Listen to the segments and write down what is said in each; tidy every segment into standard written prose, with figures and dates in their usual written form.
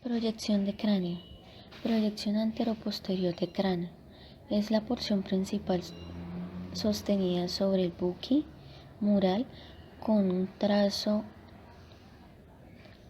Proyección de cráneo. Proyección anteroposterior de cráneo. Es la porción principal sostenida sobre el buqui mural con un trazo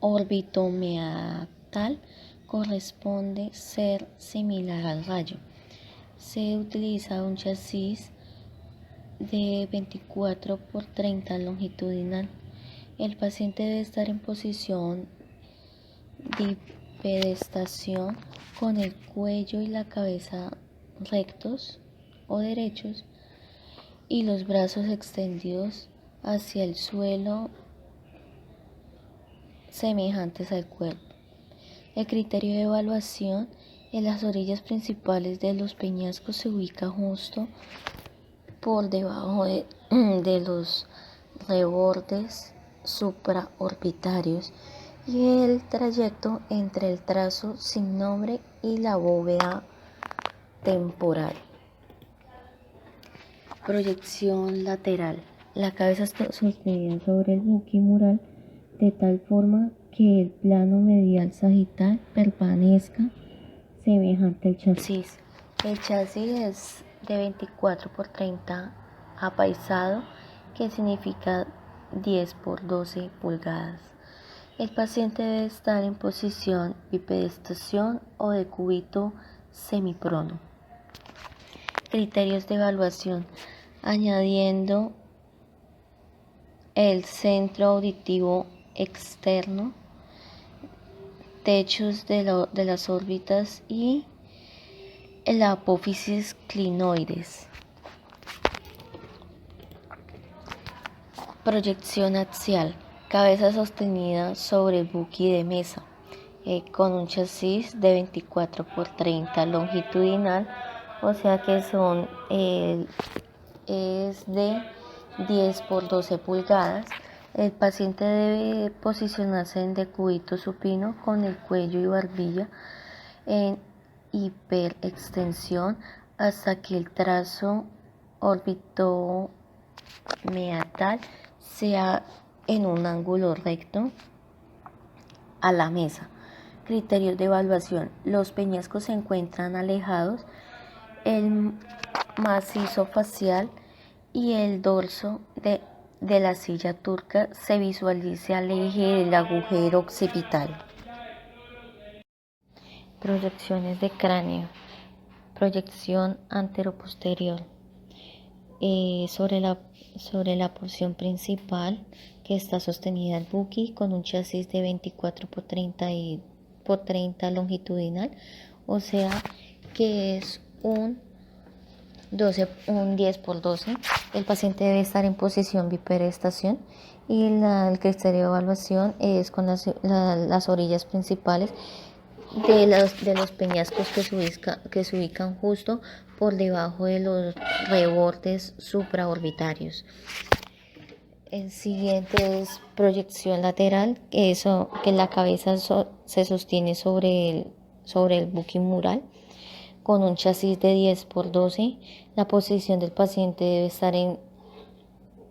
orbitomeatal corresponde ser similar al rayo. Se utiliza un chasis de 24 por 30 longitudinal. El paciente debe estar en posición bipedestación con el cuello y la cabeza rectos o derechos y los brazos extendidos hacia el suelo semejantes al cuerpo. El criterio de evaluación: en las orillas principales de los peñascos se ubica justo por debajo de los rebordes supraorbitarios y el trayecto entre el trazo sin nombre y la bóveda temporal. Proyección lateral. La cabeza está sostenida sobre el buqui mural de tal forma que el plano medial sagital permanezca semejante al chasis. El chasis es de 24 por 30 apaisado, que significa 10 por 12 pulgadas. El paciente debe estar en posición bipedestación o de cúbito semiprono. Criterios de evaluación: añadiendo el centro auditivo externo, techos de las órbitas y la apófisis clinoides. Proyección axial. Cabeza sostenida sobre el buqui de mesa, con un chasis de 24 por 30 longitudinal, o sea que es de 10 por 12 pulgadas. El paciente debe posicionarse en decúbito supino con el cuello y barbilla en hiperextensión hasta que el trazo orbitomeatal sea en un ángulo recto a la mesa. Criterios de evaluación: los peñascos se encuentran alejados, el macizo facial y el dorso de la silla turca se visualiza al eje del agujero occipital. Proyecciones de cráneo. Proyección anteroposterior. Sobre la porción principal que está sostenida el buqui con un chasis de 24 por 30 longitudinal, o sea que es un 10 por 12. El paciente debe estar en posición bipedestación y el criterio de evaluación es con las orillas principales de los peñascos que se ubican justo por debajo de los rebordes supraorbitarios. El siguiente es proyección lateral, que la cabeza se sostiene sobre el buqui mural con un chasis de 10 por 12. La posición del paciente debe estar en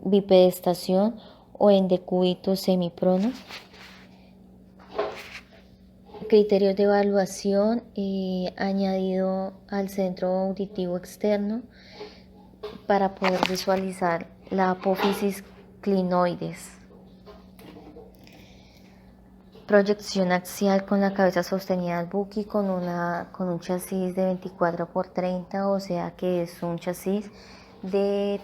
bipedestación o en decúbito semiprono. Criterios de evaluación: añadido al centro auditivo externo para poder visualizar la apófisis clinoides. Proyección axial con la cabeza sostenida al buqui con un chasis de 24 por 30, o sea que es un chasis de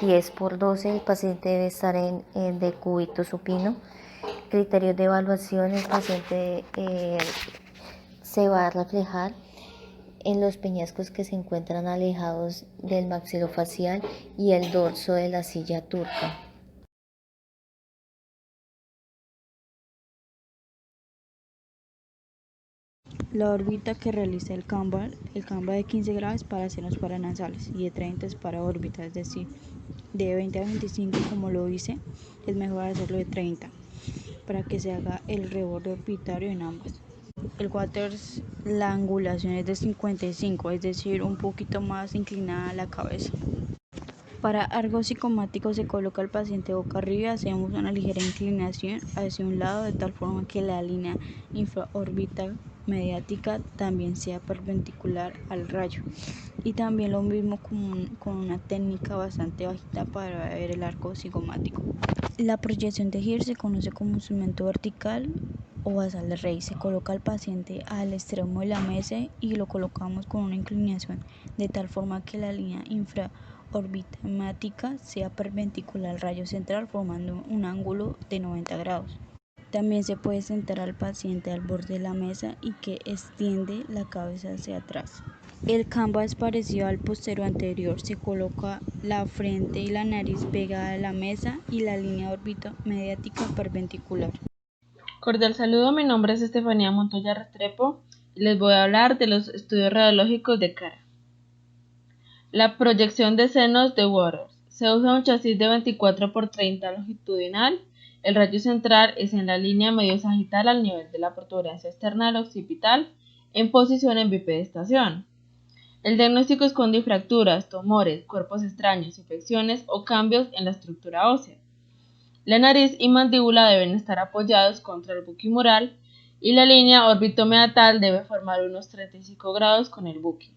10 por 12. El paciente debe estar en decúbito supino. Criterios de evaluación: el paciente se va a reflejar en los peñascos que se encuentran alejados del maxilofacial y el dorso de la silla turca. La órbita que realiza el Canva de 15 grados para senos paranasales y de 30 es para órbita, es decir, de 20 a 25, como lo hice, es mejor hacerlo de 30 para que se haga el reborde orbitario en ambas. El Waters, la angulación es de 55, es decir, un poquito más inclinada a la cabeza. Para algo psicomático se coloca al paciente boca arriba y hacemos una ligera inclinación hacia un lado de tal forma que la línea infraorbital mediática también sea perpendicular al rayo. Y también lo mismo con una técnica bastante bajita para ver el arco cigomático. La proyección de Hirsch se conoce como instrumento vertical o basal de Rey. Se coloca al paciente al extremo de la mesa y lo colocamos con una inclinación de tal forma que la línea infraorbitamática sea perpendicular al rayo central formando un ángulo de 90 grados. También se puede sentar al paciente al borde de la mesa y que extiende la cabeza hacia atrás. El canvas es parecido al postero anterior. Se coloca la frente y la nariz pegada a la mesa y la línea órbita mediática perpendicular. Cordial saludo, mi nombre es Estefanía Montoya Restrepo y les voy a hablar de los estudios radiológicos de cara. La proyección de senos de Waters. Se usa un chasis de 24 por 30 longitudinal. El rayo central es en la línea medio sagital al nivel de la protuberancia externa del occipital en posición en bipedestación. El diagnóstico esconde fracturas, tumores, cuerpos extraños, infecciones o cambios en la estructura ósea. La nariz y mandíbula deben estar apoyados contra el buque mural y la línea órbito-meatal debe formar unos 35 grados con el buque.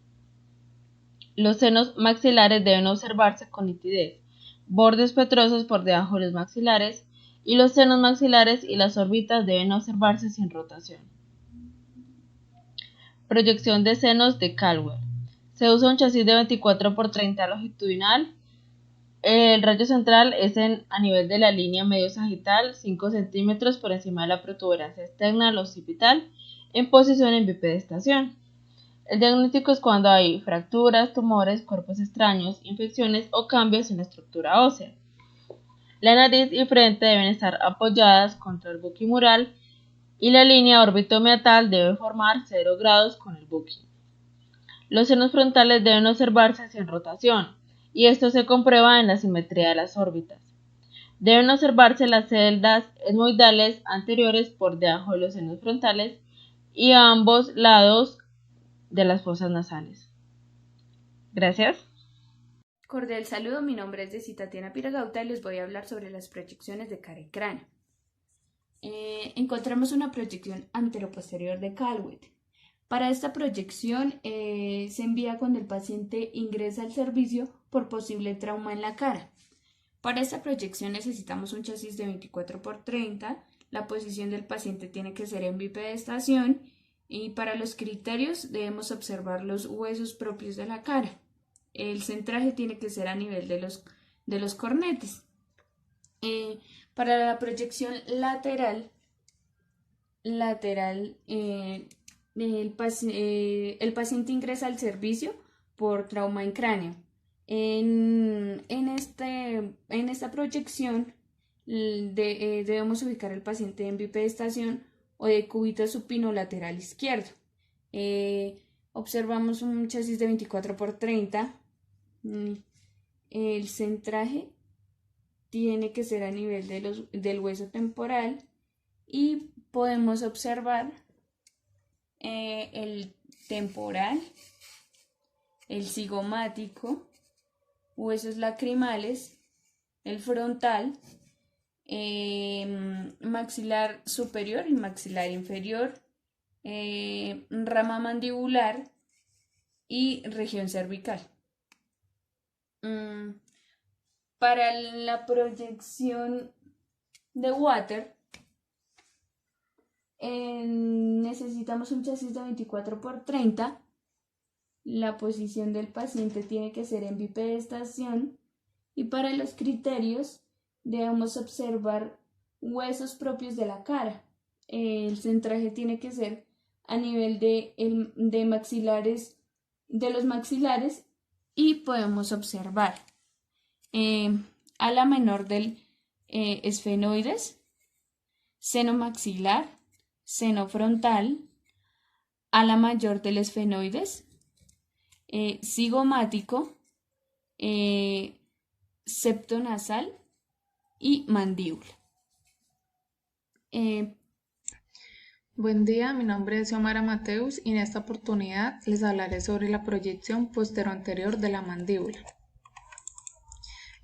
Los senos maxilares deben observarse con nitidez, bordes petrosos por debajo de los maxilares y los senos maxilares y las órbitas deben observarse sin rotación. Proyección de senos de Caldwell. Se usa un chasis de 24 por 30 longitudinal. El rayo central es a nivel de la línea medio sagital, 5 centímetros por encima de la protuberancia externa del occipital, en posición en bipedestación. El diagnóstico es cuando hay fracturas, tumores, cuerpos extraños, infecciones o cambios en la estructura ósea. La nariz y frente deben estar apoyadas contra el buque mural y la línea órbito-meatal debe formar 0 grados con el buque. Los senos frontales deben observarse sin rotación, y esto se comprueba en la simetría de las órbitas. Deben observarse las celdas etmoidales anteriores por debajo de los senos frontales y a ambos lados de las fosas nasales. Gracias. Cordial saludo, mi nombre es Tatiana Piragauta y les voy a hablar sobre las proyecciones de cara y cráneo. Encontramos una proyección anteroposterior de Caldwell. Para esta proyección se envía cuando el paciente ingresa al servicio por posible trauma en la cara. Para esta proyección necesitamos un chasis de 24 por 30. La posición del paciente tiene que ser en bipedestación y para los criterios debemos observar los huesos propios de la cara. El centraje tiene que ser a nivel de los cornetes. Para la proyección lateral, el paciente ingresa al servicio por trauma en cráneo. En esta proyección debemos ubicar al paciente en bipedestación o de cúbito supino lateral izquierdo. Observamos un chasis de 24 por 30. El centraje tiene que ser a nivel del hueso temporal y podemos observar el temporal, el cigomático, huesos lacrimales, el frontal, maxilar superior y maxilar inferior, rama mandibular y región cervical. Para la proyección de Water necesitamos un chasis de 24 por 30. La posición del paciente tiene que ser en bipedestación y para los criterios debemos observar huesos propios de la cara. El centraje tiene que ser a nivel de maxilares, de los maxilares, y podemos observar ala menor del esfenoides, seno maxilar, seno frontal, ala mayor del esfenoides, cigomático, septo nasal y mandíbula. Buen día, mi nombre es Xiomara Mateus y en esta oportunidad les hablaré sobre la proyección postero-anterior de la mandíbula.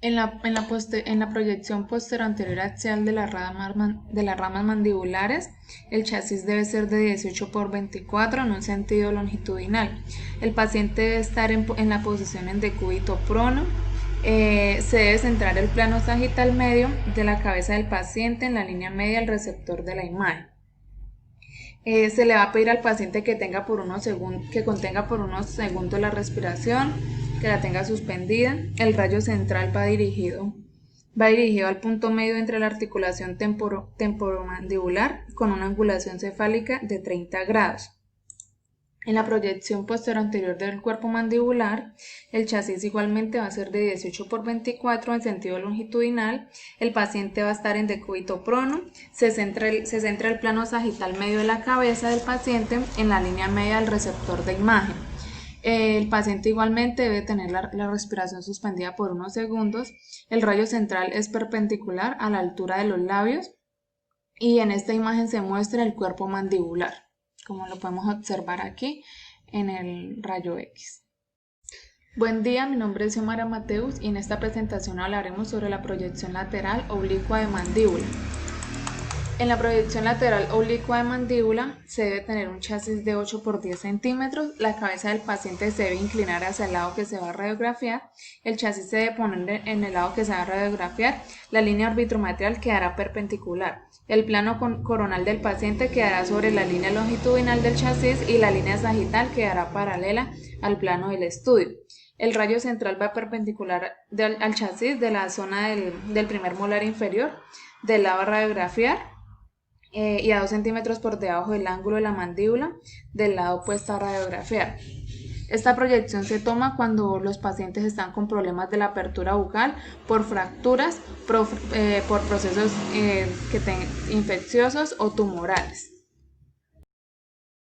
En la proyección posterior axial de las ramas mandibulares, el chasis debe ser de 18 por 24 en un sentido longitudinal. El paciente debe estar en la posición en decúbito prono. Se debe centrar el plano sagital medio de la cabeza del paciente en la línea media del receptor de la imagen. Se le va a pedir al paciente que contenga por unos segundos la respiración, que la tenga suspendida. El rayo central va dirigido al punto medio entre la articulación temporomandibular con una angulación cefálica de 30 grados. En la proyección posterior anterior del cuerpo mandibular, el chasis igualmente va a ser de 18 por 24 en sentido longitudinal. El paciente va a estar en decúbito prono. Se centra el plano sagital medio de la cabeza del paciente en la línea media del receptor de imagen. El paciente igualmente debe tener la respiración suspendida por unos segundos. El rayo central es perpendicular a la altura de los labios y en esta imagen se muestra el cuerpo mandibular, como lo podemos observar aquí en el rayo X. Buen día, mi nombre es Xiomara Mateus y en esta presentación hablaremos sobre la proyección lateral oblicua de mandíbula. En la proyección lateral oblicua de mandíbula se debe tener un chasis de 8 por 10 centímetros, la cabeza del paciente se debe inclinar hacia el lado que se va a radiografiar, el chasis se debe poner en el lado que se va a radiografiar, la línea orbitromatrial quedará perpendicular, el plano coronal del paciente quedará sobre la línea longitudinal del chasis y la línea sagital quedará paralela al plano del estudio. El rayo central va perpendicular al chasis de la zona del primer molar inferior del lado a radiografiar y a 2 centímetros por debajo del ángulo de la mandíbula del lado opuesto a radiografiar. Esta proyección se toma cuando los pacientes están con problemas de la apertura bucal por fracturas, por procesos infecciosos o tumorales.